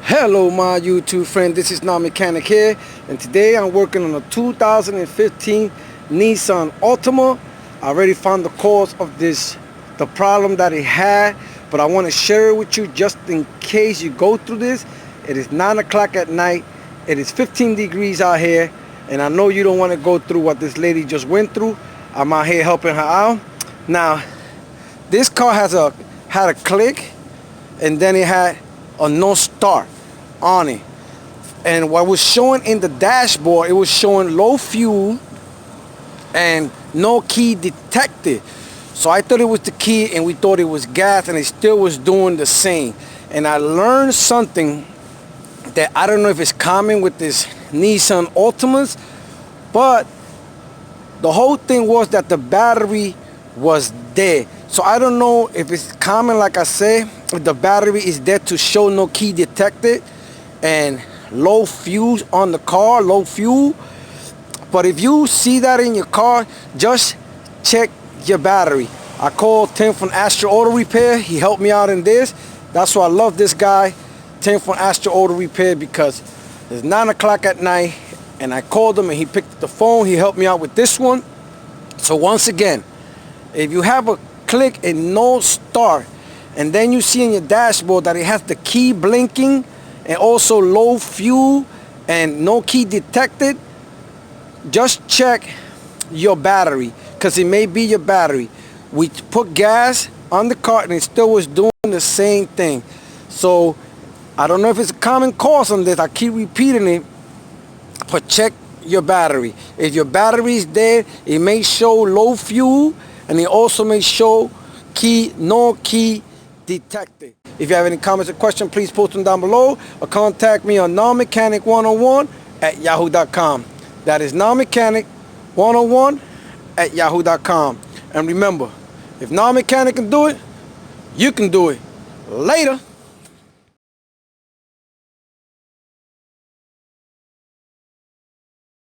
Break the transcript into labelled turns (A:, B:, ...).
A: Hello my YouTube friend, this is Now Mechanic here, and today I'm working on a 2015 Nissan Altima. I already found the cause of the problem that it had, but I want to share it with you just in case you go through this. It is 9 o'clock at night, it is 15 degrees out here, and I know you don't want to go through what this lady just went through. I'm out here helping her out. Now, this car had a click, and then it had a no start on it, and what was showing in the dashboard, it was showing low fuel and no key detected. So I thought it was the key, and we thought it was gas, and it still was doing the same. And I learned something that I don't know if it's common with this Nissan Altimas, but the whole thing was that the battery was dead. So I don't know if it's common, like I say, if the battery is dead to show no key detected and low fuel on the car, low fuel. But if you see that in your car, just check your battery. I called Tim from Astro Auto Repair. He helped me out in this. That's why I love this guy, Tim from Astro Auto Repair, because it's 9 o'clock at night, and I called him and he picked up the phone. He helped me out with this one. So once again, if you have a click and no start, and then you see in your dashboard that it has the key blinking and also low fuel and no key detected, just check your battery, because it may be your battery. We put gas on the car and it still was doing the same thing. So I don't know if it's a common cause on this. I keep repeating it, but check your battery. If your battery is dead, it may show low fuel, and it also may show no key detected. If you have any comments or questions, please post them down below, or contact me on nowmechanic101@yahoo.com. That is nowmechanic101@yahoo.com. And remember, if Now Mechanic can do it, you can do it. Later.